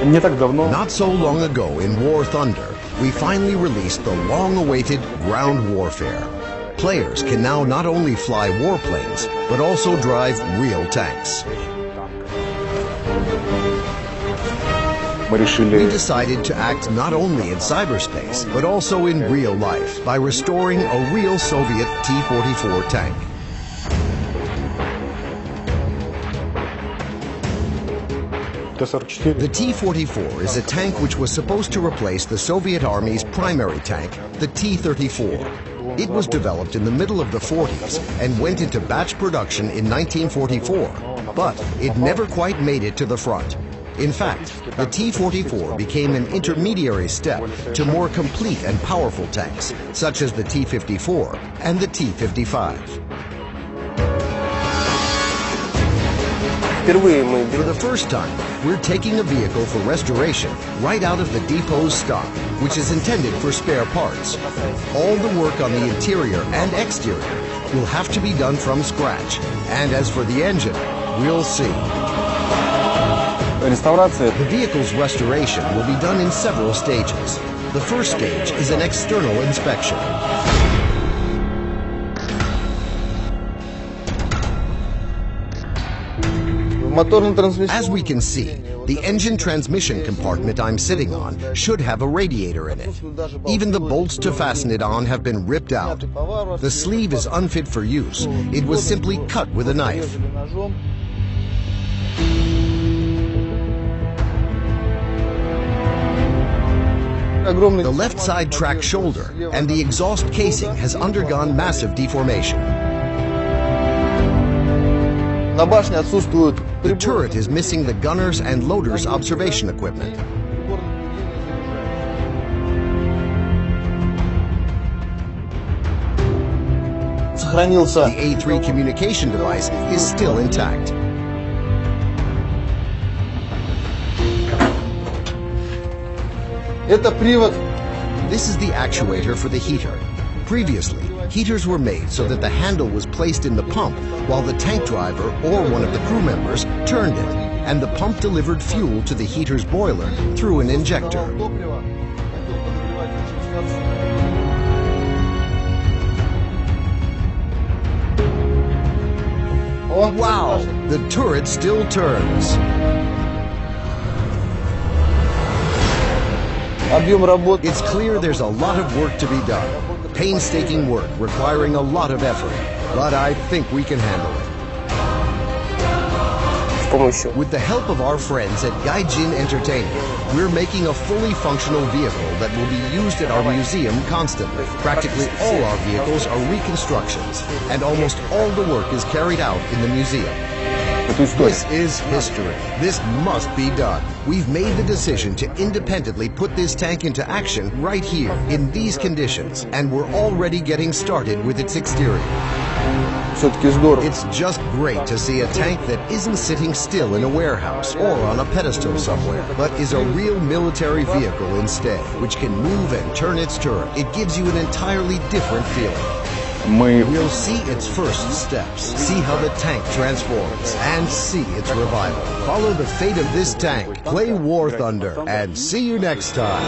Not so long ago in War Thunder, we finally released the long-awaited ground warfare. Players can now not only fly warplanes, but also drive real tanks. We decided to act not only in cyberspace, but also in real life by restoring a real Soviet T-44 tank. The T-44 is a tank which was supposed to replace the Soviet Army's primary tank, the T-34. It was developed in the middle of the 40s and went into batch production in 1944, but it never quite made it to the front. In fact, the T-44 became an intermediary step to more complete and powerful tanks, such as the T-54 and the T-55. For the first time, we're taking a vehicle for restoration right out of the depot's stock, which is intended for spare parts. All the work on the interior and exterior will have to be done from scratch, and as for the engine, we'll see. The vehicle's restoration will be done in several stages. The first stage is an external inspection. As we can see, the engine transmission compartment I'm sitting on should have a radiator in it. Even the bolts to fasten it on have been ripped out. The sleeve is unfit for use. It was simply cut with a knife. The left side track shoulder and the exhaust casing has undergone massive deformation. The turret is missing the gunner's and loader's observation equipment. The A3 communication device is still intact. This is the actuator for the heater. Previously, heaters were made so that the handle was placed in the pump while the tank driver or one of the crew members turned it, and the pump delivered fuel to the heater's boiler through an injector. Wow! The turret still turns. It's clear there's a lot of work to be done. Painstaking work requiring a lot of effort, but I think we can handle it. With the help of our friends at Gaijin Entertainment, we're making a fully functional vehicle that will be used at our museum constantly. Practically all our vehicles are reconstructions, and almost all the work is carried out in the museum. This is history. This must be done. We've made the decision to independently put this tank into action right here, in these conditions, and we're already getting started with its exterior. It's just great to see a tank that isn't sitting still in a warehouse or on a pedestal somewhere, but is a real military vehicle instead, which can move and turn its turret. It gives you an entirely different feeling. We'll see its first steps, see how the tank transforms, and see its revival. Follow the fate of this tank, play War Thunder, and see you next time.